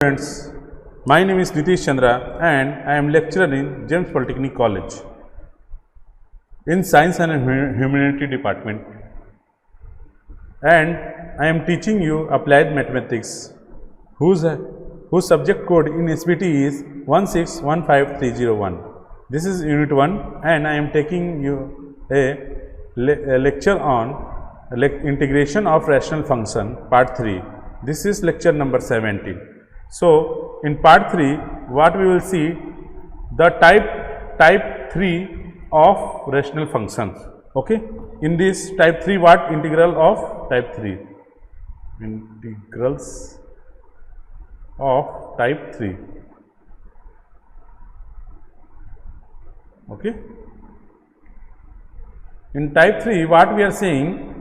Friends, my name is Nitish Chandra and I am lecturer in James Polytechnic College in Science and Humanity Department, and I am teaching you applied mathematics whose subject code in SPT is 1615301. This is unit 1 and I am taking you a lecture on integration of rational function part 3. This is lecture number 17. So, in part 3 what we will see the type 3 of rational functions. Okay. In this type 3 what integral of type 3? Integrals of type 3. Okay. In type 3 what we are saying?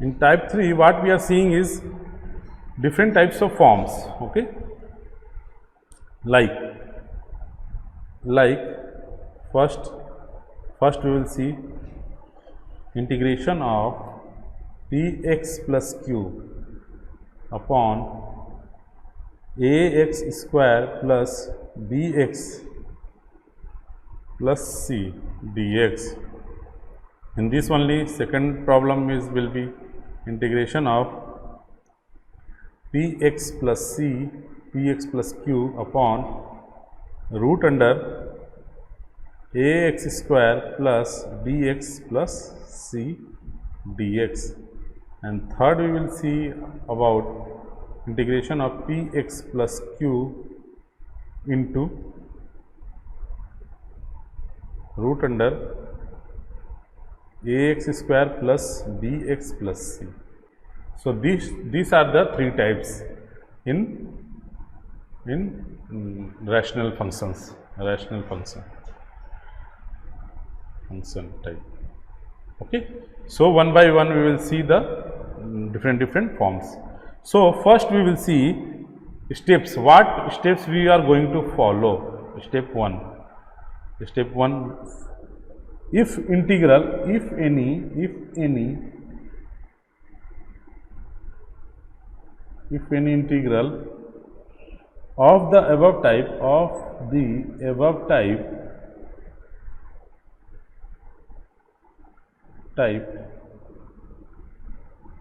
In type 3 what we are seeing is different types of forms. Okay. Like first we will see integration of px plus q upon ax square plus bx plus c dx. In this only second problem will be integration of px plus c, px plus q upon root under ax square plus bx plus c dx. And third we will see about integration of px plus q into root under ax square plus bx plus c. So, these are the three types in rational function type. Okay. So, one by one we will see the different forms. So, first we will see steps. What steps we are going to follow? Step 1. Step 1. If integral, if any integral of the above type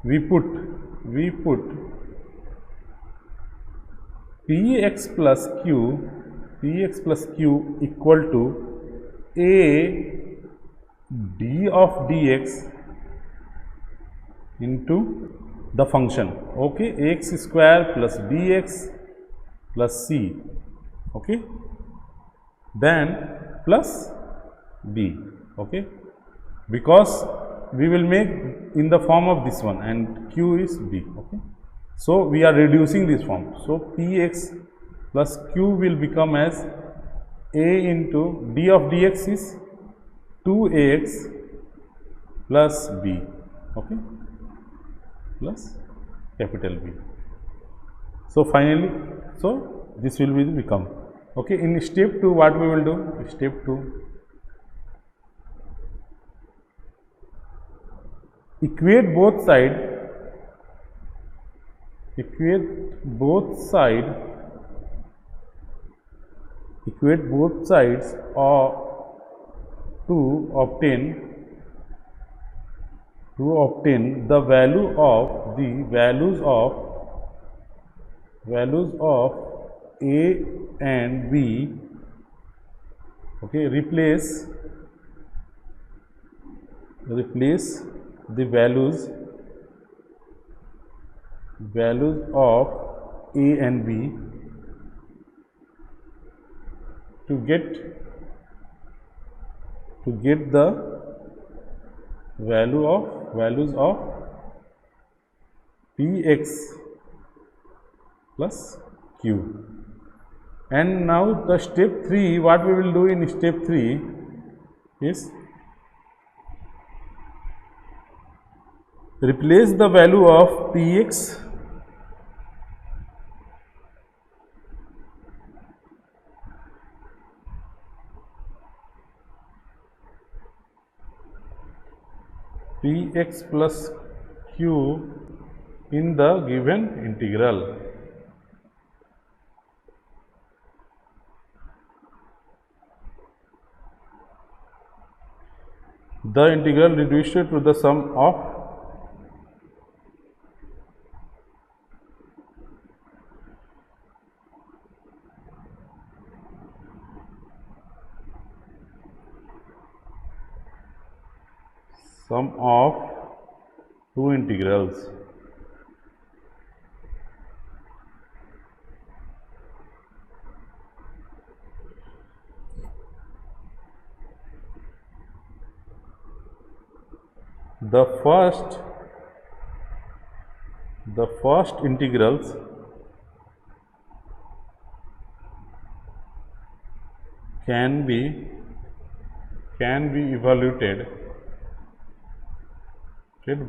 we put px plus q equal to a d of dx into the function, okay, ax square plus bx plus c, okay, then plus b, okay, because we will make in the form of this one and q is b, okay. So, we are reducing this form. So, px plus q will become as a into d of dx is 2ax plus b, okay, plus capital B. So, finally, this will be become, okay. In step 2 what we will do? Step 2, equate both sides to obtain the values of a and b, okay. Replace the values of a and b to get the values of px plus q. And now the step 3, what we will do in step 3 is replace the value of px px plus q in the given integral. The integral reduced to the sum of two integrals. The first integrals can be evaluated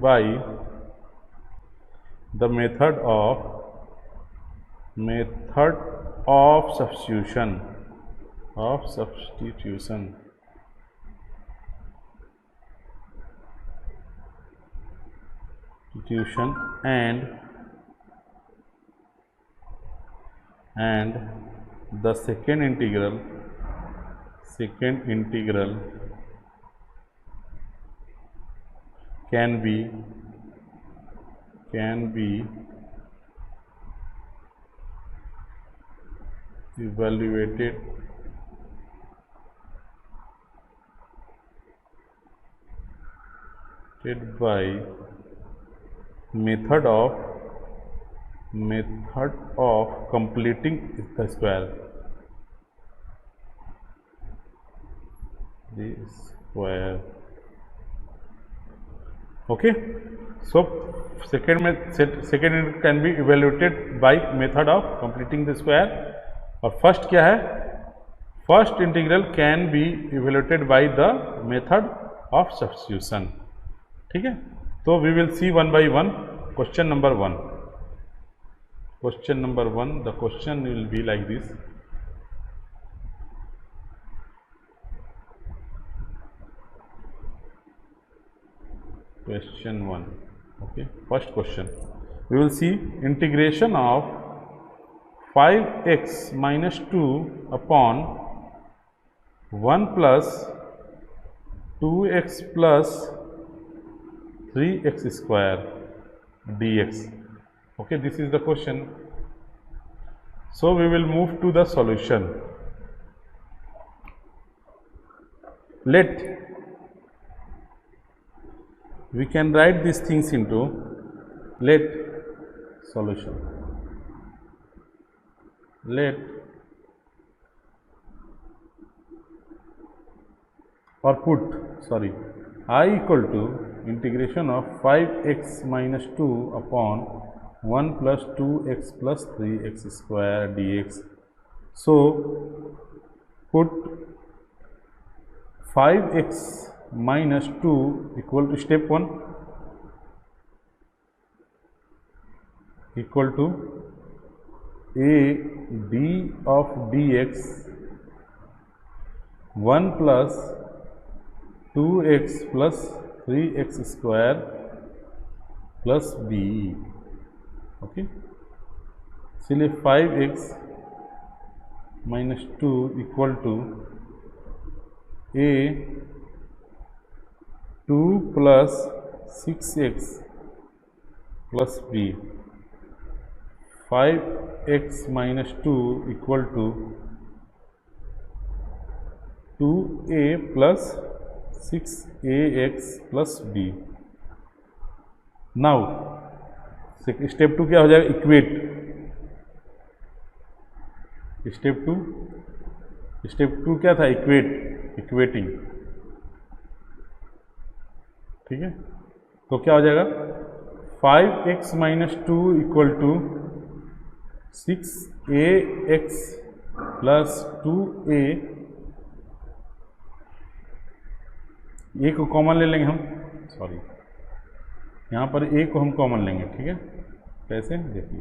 by the method of substitution and the second integral can be evaluated by method of completing the square. Okay, so second can be evaluated by method of completing the square. और first क्या है? First integral can be evaluated by the method of substitution. ठीक है, तो we will see one by one. Question number one, the question will be like this. Question 1. Okay, first question, we will see integration of 5x minus 2 upon 1 plus 2x plus 3x square dx. Okay, this is the question. So we will move to the solution. We can write these things into solution. I equal to integration of 5x minus 2 upon 1 plus 2x plus 3x square dx. So put 5x minus 2 equal to step 1 equal to a d of dx 1 plus 2x plus 3x square plus b. Okay, इसलिए 5x minus 2 equal to a 2 plus 6x plus b. 5x minus 2 equal to 2a plus 6ax plus b. Now step 2 क्या हो जाएगा? Equate. Step 2 क्या था? Equating. ठीक है, तो क्या हो जाएगा? 5x minus 2 equal to 6ax plus 2a. A को कॉमन ले लेंगे हम, सॉरी यहाँ पर ए को हम कॉमन लेंगे. ठीक है, कैसे देखिए,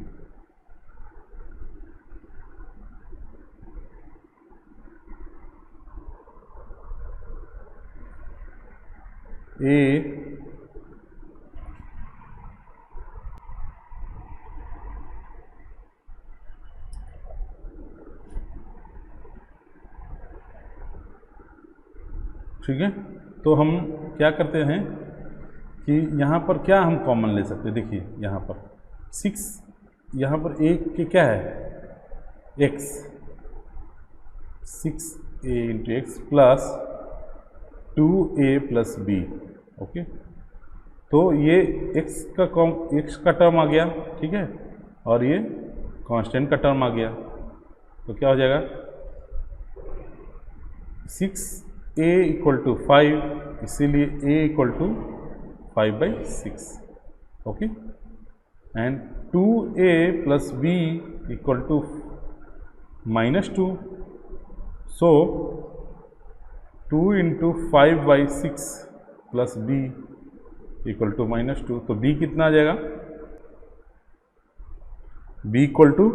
a ठीक है। तो हम क्या करते हैं कि यहाँ पर क्या हम कॉमन ले सकते हैं, देखिए यहाँ पर 6, यहाँ पर एक के क्या है x, 6a into x plus 2a plus b। Okay, तो ये x का टर्म आ गया, ठीक है, और ये कांस्टेंट का टर्म आ गया। तो क्या हो जाएगा 6a इक्वल टू 5, इसीलिए a equal to 5/6। Okay, and 2a plus b equal to -2, so 2 into 5/6 plus b equal to -2। तो b कितना आ जाएगा, b इक्वल टू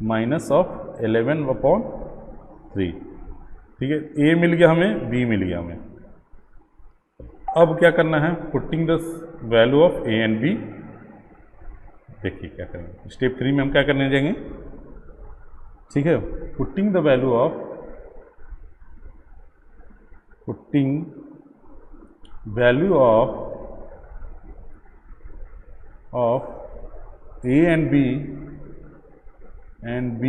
-11/3। ठीक है, a मिल गया हमें, b मिल गया हमें। अब क्या करना है, putting the value of a and b। देखिए क्या करेंगे, स्टेप 3 में हम क्या करने जाएंगे, ठीक है, putting the value of a and b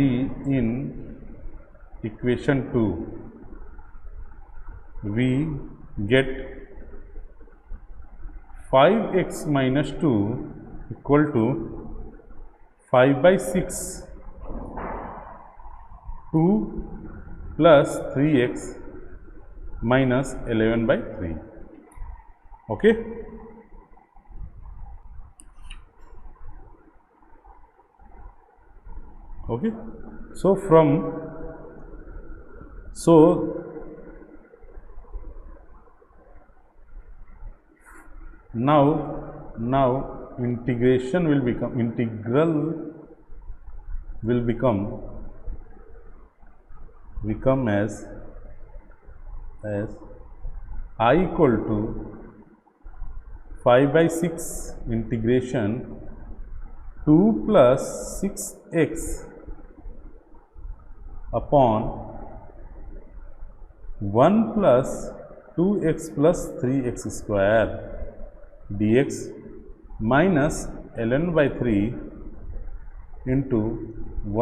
in equation 2, we get 5x minus 2 equal to 5/6, 2 plus 3x minus 11/3। Okay, okay, so now integral will become as I equal to 5/6 integration 2 plus 6x upon 1 plus 2x plus 3x square dx minus 11/3 into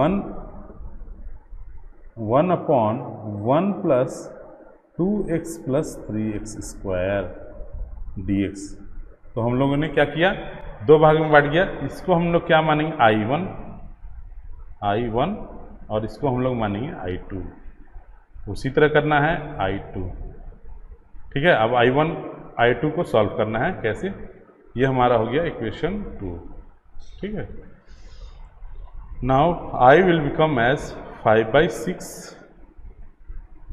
1 upon 1 plus 2x plus 3x square dx। तो हम लोगों ने क्या किया, दो भाग में बांट दिया। इसको हम लोग क्या मानेंगे, I1 और इसको हम लोग मानेंगे I2। उसी तरह करना है I2। ठीक है, अब I1 I2 को सॉल्व करना है, कैसे, ये हमारा हो गया इक्वेशन 2। ठीक है, now I will become as 5/6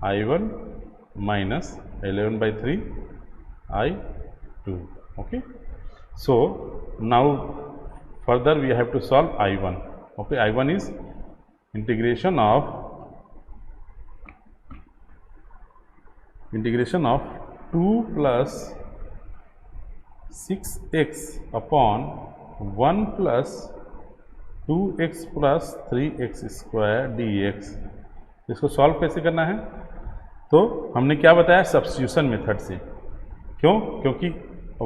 I1 minus 11/3 I2। okay, so now further we have to solve I1। okay, I1 is integration of 2 plus 6x upon 1 plus 2x plus 3x square dx। इसको solve कैसे करना है, तो हमने क्या बताया, substitution method से। क्यों, क्योंकि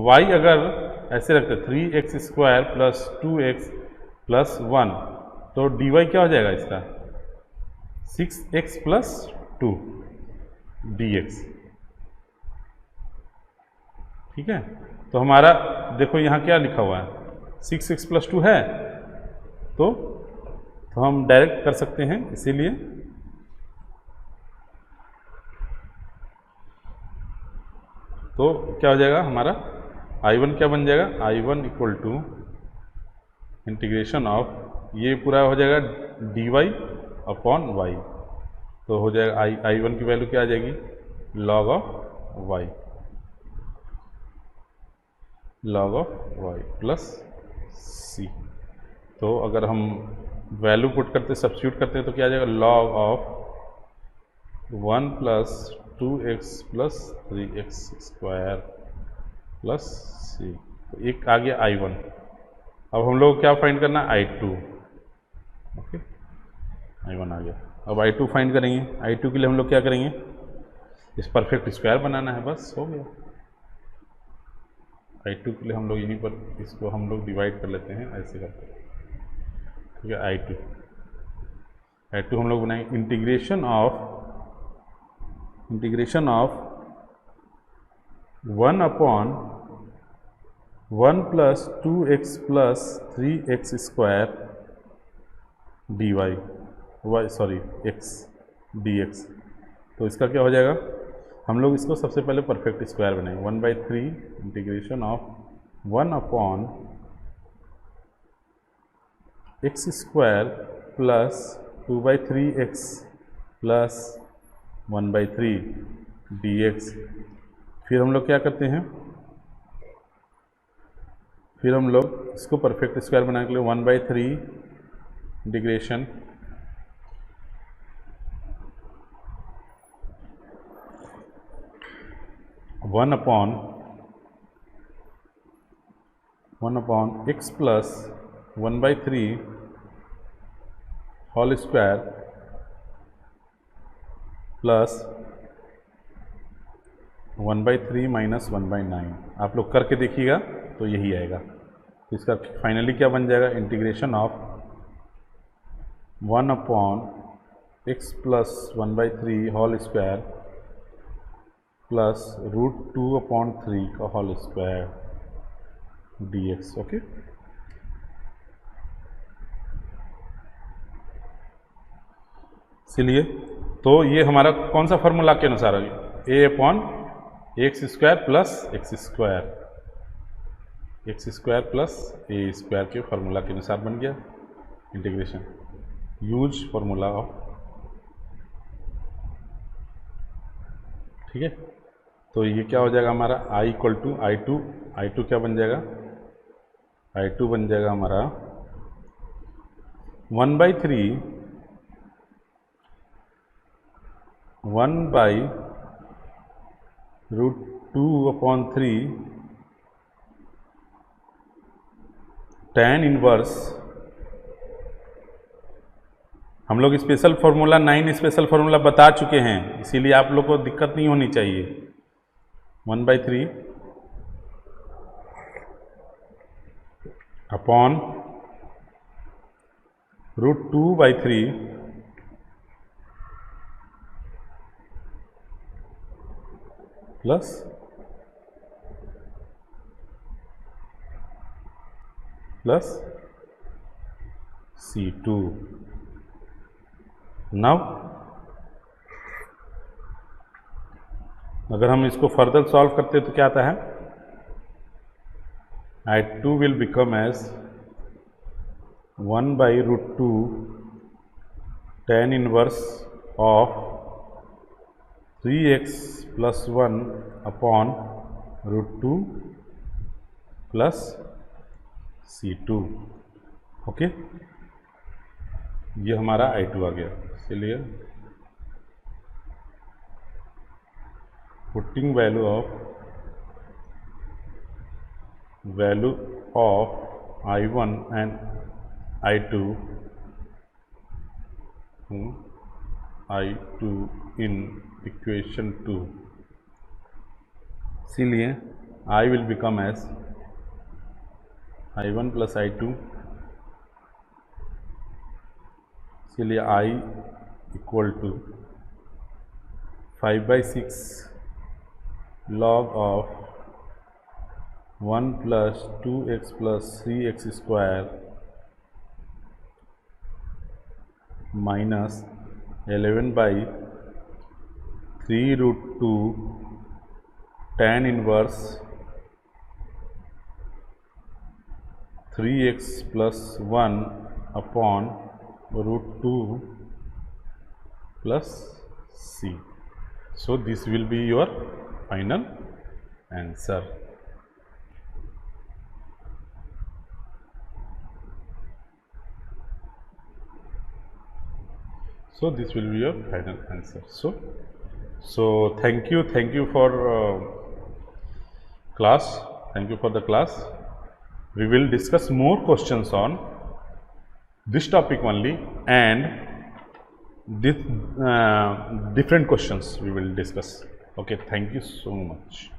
y अगर ऐसे रखते 3x square plus 2x plus 1, तो dy क्या हो जाएगा इसका 6x प्लस 2 dx। ठीक है, तो हमारा देखो यहाँ क्या लिखा हुआ है, 6x प्लस 2 है, तो हम डायरेक्ट कर सकते हैं, इसीलिए तो क्या हो जाएगा हमारा I1 क्या बन जाएगा, I1 equal to integration of, ये पूरा हो जाएगा dy अपॉन y। तो हो जाएगा I1 की वैल्यू क्या आ जाएगी, log of y plus c। तो अगर हम वैल्यू पुट करते, सब्स्टिट्यूट करते हैं, तो क्या आ जाएगा, log of 1 plus 2x plus 3x square plus c। तो एक आ गया I1। अब हम लोग क्या फाइंड करना है, I2। ओके, I1 आ गया। अब I2 फाइंड करेंगे। I2 के लिए हम लोग क्या करेंगे, इस परफेक्ट स्क्वायर बनाना है, बस हो गया। I2 के लिए हम लोग यहीं पर इसको हम लोग डिवाइड कर लेते हैं, ऐसे करते हैं, ठीक है। I2 हम लोग बनाएंगे integration of 1 upon 1 plus 2x plus 3x square dy x dx। तो इसका क्या हो जाएगा, हम लोग इसको सबसे पहले परफेक्ट स्क्वायर बनाएंगे। 1/3 integration of 1 upon x square plus 2/3x plus 1/3 dx। फिर हम लोग क्या करते हैं, फिर हम लोग इसको परफेक्ट स्क्वायर बनाने के लिए 1/3 integration 1 upon x plus 1/3 whole square plus 1/3 minus 1/9। आप लोग करके देखिएगा तो यही आएगा। तो इसका फाइनली क्या बन जाएगा, integration of 1 upon x plus 1/3 whole square plus √2/3 का होल स्क्वायर dx। ओके, इसलिए तो ये हमारा कौन सा फॉर्मूला के अनुसार है, a upon x square plus x square plus A square के फार्मूला के अनुसार बन गया इंटीग्रेशन। यूज फार्मूला ऑफ, ठीक है। तो ये क्या हो जाएगा हमारा I इक्वल टू I2 क्या बन जाएगा, I2 बन जाएगा हमारा 1/3 √2/3 tan इनवर्स। हम लोग स्पेशल फार्मूला 9 स्पेशल फार्मूला बता चुके हैं, इसीलिए आप लोग को दिक्कत नहीं होनी चाहिए। 1/3 अपॉन √2/3 प्लस C2। नाउ अगर हम इसको फर्दर सॉल्व करते हैं तो क्या आता है, I2 will become as 1/√2 tan inverse of 3x plus 1 upon √2 plus C2। Okay, ये हमारा I2 आ गया। इसलिए putting value of I1 and I2 in equation 2। इसीलिए I will become as I1 plus I2। इसलिए I equal to 5/6 log of 1 plus 2x plus 3x square minus 11/3√2 tan inverse 3x plus 1 upon √2 plus C. So this will be your final answer. So this will be your final answer. So thank you for class. Thank you for the class. We will discuss more questions on this topic only, and this different questions we will discuss. Okay, thank you so much.